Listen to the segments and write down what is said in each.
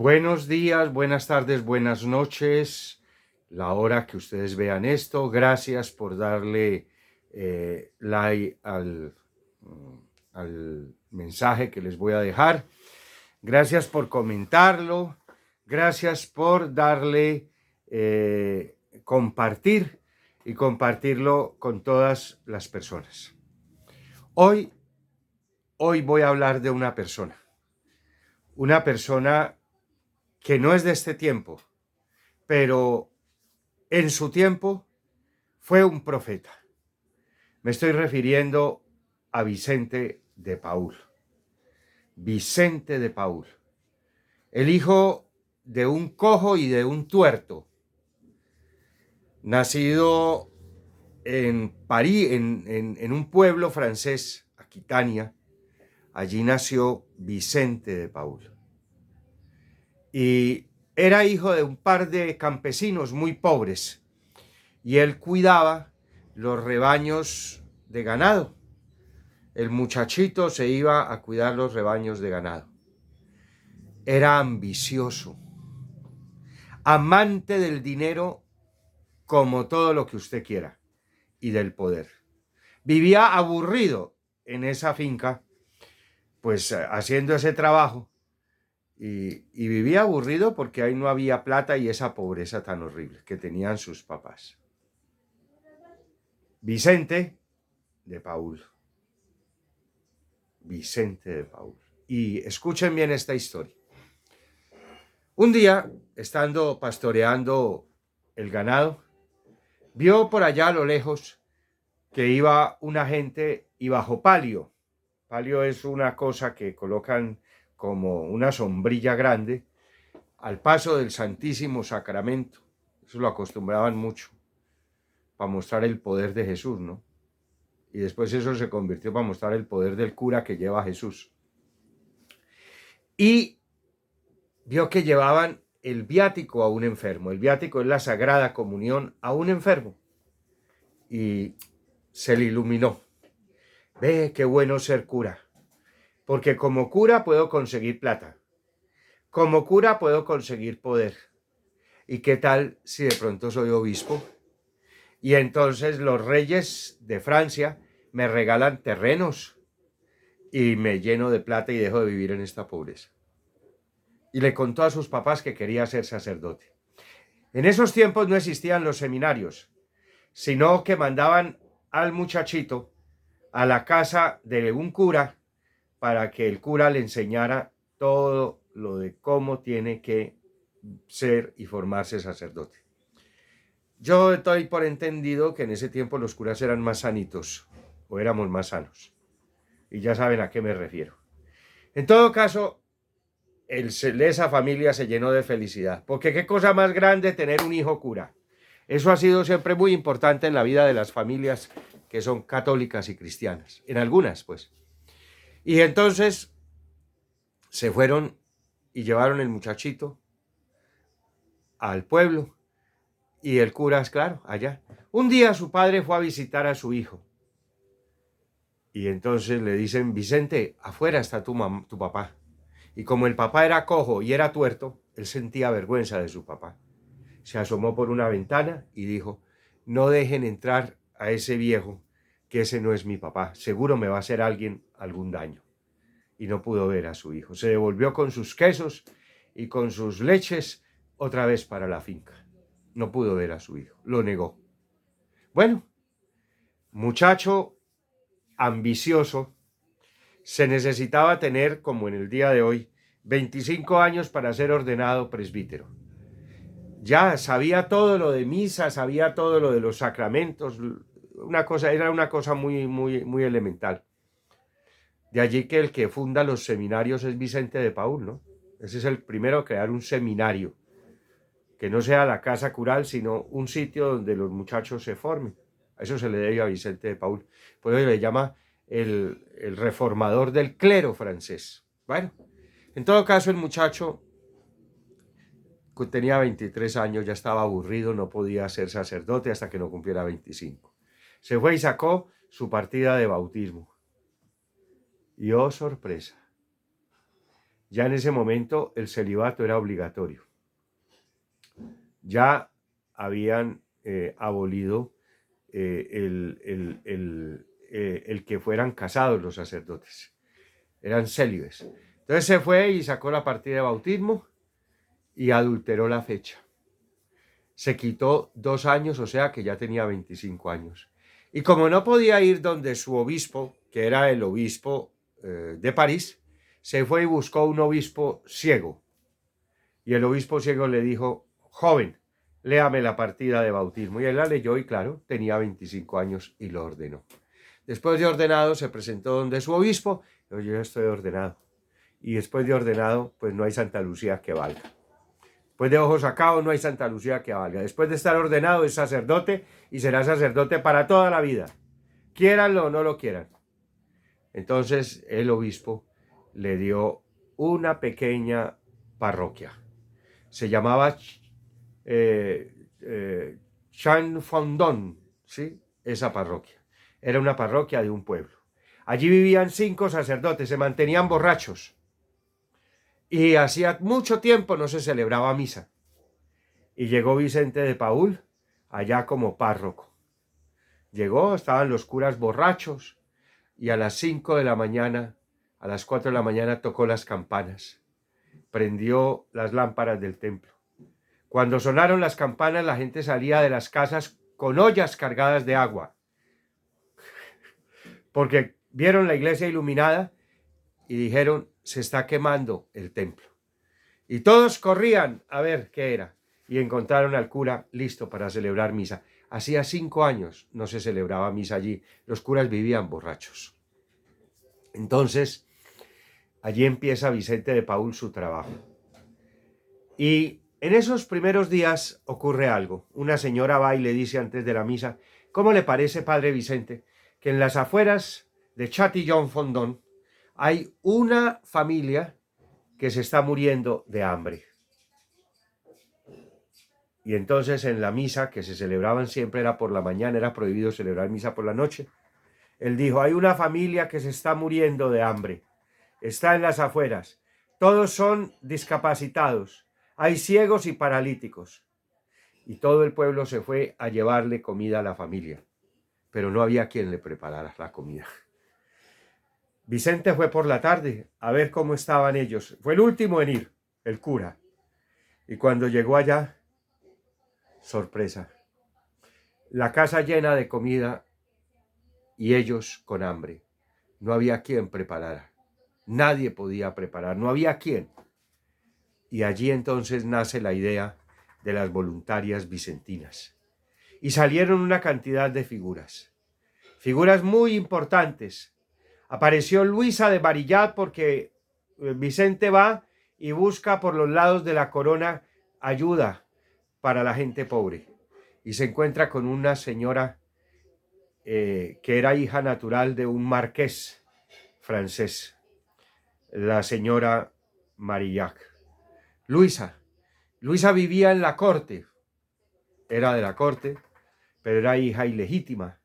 Buenos días, buenas tardes, buenas noches, la hora que ustedes vean esto. Gracias por darle like al mensaje que les voy a dejar. Gracias por comentarlo. Gracias por darle compartir y compartirlo con todas las personas. Hoy voy a hablar de una persona que no es de este tiempo, pero en su tiempo fue un profeta. Me estoy refiriendo a Vicente de Paúl. Vicente de Paúl, el hijo de un cojo y de un tuerto, nacido en París, en un pueblo francés, Aquitania. Allí nació Vicente de Paúl. Y era hijo de un par de campesinos muy pobres, y él cuidaba los rebaños de ganado. El muchachito se iba a cuidar los rebaños de ganado. Era ambicioso, amante del dinero como todo lo que usted quiera, y del poder. Vivía aburrido en esa finca, pues haciendo ese trabajo, y vivía aburrido porque ahí no había plata y esa pobreza tan horrible que tenían sus papás. Vicente de Paúl. Vicente de Paúl. Y escuchen bien esta historia. Un día, estando pastoreando el ganado, vio por allá a lo lejos que iba una gente y bajo palio. Palio es una cosa que colocan como una sombrilla grande al paso del Santísimo Sacramento. Eso lo acostumbraban mucho para mostrar el poder de Jesús, ¿no? Y después eso se convirtió para mostrar el poder del cura que lleva a Jesús. Y vio que llevaban el viático a un enfermo. El viático es la sagrada comunión a un enfermo. Y se le iluminó. Ve, qué bueno ser cura. Porque como cura puedo conseguir plata. Como cura puedo conseguir poder. ¿Y qué tal si de pronto soy obispo? Y entonces los reyes de Francia me regalan terrenos y me lleno de plata y dejo de vivir en esta pobreza. Y le contó a sus papás que quería ser sacerdote. En esos tiempos no existían los seminarios, sino que mandaban al muchachito a la casa de un cura para que el cura le enseñara todo lo de cómo tiene que ser y formarse sacerdote. Yo estoy por entendido que en ese tiempo los curas eran más sanitos, o éramos más sanos, y ya saben a qué me refiero. En todo caso, esa familia se llenó de felicidad, porque qué cosa más grande tener un hijo cura. Eso ha sido siempre muy importante en la vida de las familias que son católicas y cristianas, en algunas pues. Y entonces se fueron y llevaron el muchachito al pueblo, y el cura, claro, allá. Un día su padre fue a visitar a su hijo, y entonces le dicen: Vicente, afuera está tu papá. Y como el papá era cojo y era tuerto, él sentía vergüenza de su papá. Se asomó por una ventana y dijo: no dejen entrar a ese viejo, que ese no es mi papá, seguro me va a hacer alguien algún daño. Y no pudo ver a su hijo. Se devolvió con sus quesos y con sus leches otra vez para la finca. No pudo ver a su hijo, lo negó. Bueno, muchacho ambicioso, se necesitaba tener, como en el día de hoy, 25 años para ser ordenado presbítero. Ya sabía todo lo de misa, sabía todo lo de los sacramentos, era una cosa muy elemental. De allí que el que funda los seminarios es Vicente de Paúl, ¿no? Ese es el primero a crear un seminario, que no sea la casa cural, sino un sitio donde los muchachos se formen. A eso se le debe a Vicente de Paúl. Por eso le llama el reformador del clero francés. Bueno, en todo caso, el muchacho tenía 23 años, ya estaba aburrido, no podía ser sacerdote hasta que no cumpliera 25. Se fue y sacó su partida de bautismo. Y oh, sorpresa, Ya en ese momento el celibato era obligatorio. Ya habían abolido el que fueran casados los sacerdotes. Eran célibes. Entonces se fue y sacó la partida de bautismo y adulteró la fecha. Se quitó 2 años, o sea que ya tenía 25 años. Y como no podía ir donde su obispo, que era el obispo de París, se fue y buscó un obispo ciego. Y el obispo ciego le dijo: joven, léame la partida de bautismo. Y él la leyó y claro, tenía 25 años y lo ordenó. Después de ordenado se presentó donde su obispo. Yo ya estoy ordenado. Y después de ordenado, pues no hay Santa Lucía que valga. Después de ojos sacados no hay Santa Lucía que valga. Después de estar ordenado es sacerdote y será sacerdote para toda la vida. Quieranlo o no lo quieran. Entonces el obispo le dio una pequeña parroquia. Se llamaba Chanfondon, ¿sí? Esa parroquia. Era una parroquia de un pueblo. Allí vivían 5 sacerdotes, se mantenían borrachos. Y hacía mucho tiempo no se celebraba misa. Y llegó Vicente de Paúl allá como párroco. Llegó, estaban los curas borrachos y a las 5 de la mañana, a las 4 de la mañana tocó las campanas. Prendió las lámparas del templo. Cuando sonaron las campanas, la gente salía de las casas con ollas cargadas de agua. Porque vieron la iglesia iluminada y dijeron: se está quemando el templo. Y todos corrían a ver qué era. Y encontraron al cura listo para celebrar misa. Hacía 5 años no se celebraba misa allí. Los curas vivían borrachos. Entonces, allí empieza Vicente de Paúl su trabajo. Y en esos primeros días ocurre algo. Una señora va y le dice antes de la misa: ¿cómo le parece, padre Vicente, que en las afueras de Châtillon-Fondon hay una familia que se está muriendo de hambre? Y entonces en la misa, que se celebraban siempre era por la mañana, era prohibido celebrar misa por la noche, él dijo: hay una familia que se está muriendo de hambre, está en las afueras, todos son discapacitados, hay ciegos y paralíticos. Y todo el pueblo se fue a llevarle comida a la familia, pero no había quien le preparara la comida. Vicente fue por la tarde a ver cómo estaban ellos. Fue el último en ir, el cura. Y cuando llegó allá, sorpresa, la casa llena de comida y ellos con hambre. No había quien preparara. Nadie podía preparar, no había quien. Y allí entonces nace la idea de las voluntarias vicentinas. Y salieron una cantidad de figuras. Figuras muy importantes. Apareció Luisa de Barillat porque Vicente va y busca por los lados de la corona ayuda para la gente pobre. Y se encuentra con una señora que era hija natural de un marqués francés, la señora Marillac. Luisa vivía en la corte, era de la corte, pero era hija ilegítima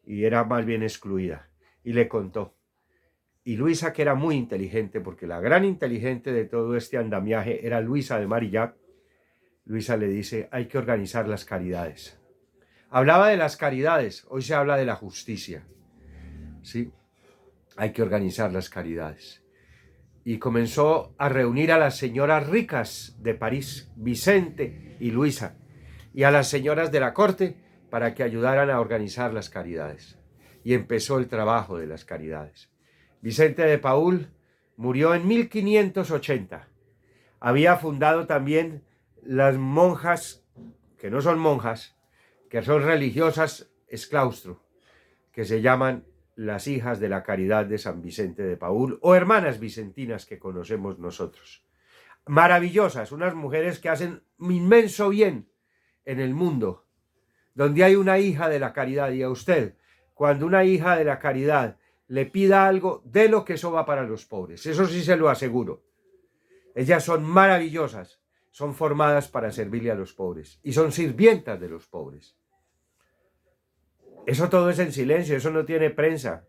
y era más bien excluida. Y le contó. Y Luisa, que era muy inteligente, porque la gran inteligente de todo este andamiaje era Luisa de Marillac, Luisa le dice: hay que organizar las caridades. Hablaba de las caridades, hoy se habla de la justicia. ¿Sí? Hay que organizar las caridades. Y comenzó a reunir a las señoras ricas de París, Vicente y Luisa, y a las señoras de la corte para que ayudaran a organizar las caridades. Y empezó el trabajo de las caridades. Vicente de Paúl murió en 1580. Había fundado también las monjas, que no son monjas, que son religiosas exclaustro, que se llaman las hijas de la caridad de San Vicente de Paúl, o hermanas vicentinas que conocemos nosotros. Maravillosas, unas mujeres que hacen inmenso bien en el mundo, donde hay una hija de la caridad. Y a usted, cuando una hija de la caridad le pida algo, dé lo, que eso va para los pobres. Eso sí se lo aseguro. Ellas son maravillosas, son formadas para servirle a los pobres y son sirvientas de los pobres. Eso todo es en silencio, eso no tiene prensa.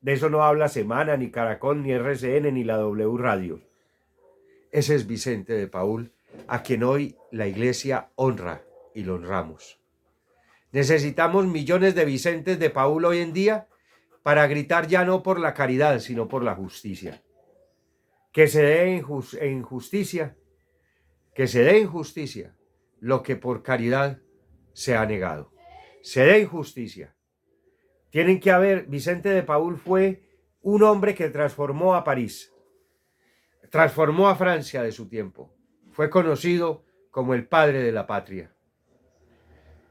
De eso no habla Semana, ni Caracol, ni RCN, ni la W Radio. Ese es Vicente de Paúl, a quien hoy la Iglesia honra y lo honramos. Necesitamos millones de Vicentes de Paúl hoy en día para gritar ya no por la caridad, sino por la justicia. Que se dé en justicia, que se dé en justicia lo que por caridad se ha negado. Se dé en justicia. Tienen que haber, Vicente de Paúl fue un hombre que transformó a París, transformó a Francia de su tiempo. Fue conocido como el padre de la patria.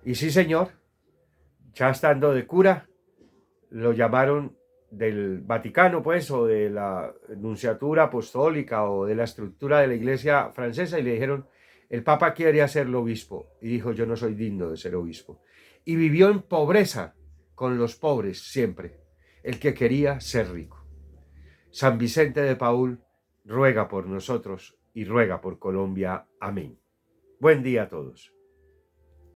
Y sí, señor, ya estando de cura, lo llamaron del Vaticano, pues, o de la nunciatura apostólica o de la estructura de la iglesia francesa, y le dijeron, el Papa quiere hacerlo obispo. Y dijo, yo no soy digno de ser obispo. Y vivió en pobreza con los pobres siempre, el que quería ser rico. San Vicente de Paúl ruega por nosotros y ruega por Colombia. Amén. Buen día a todos.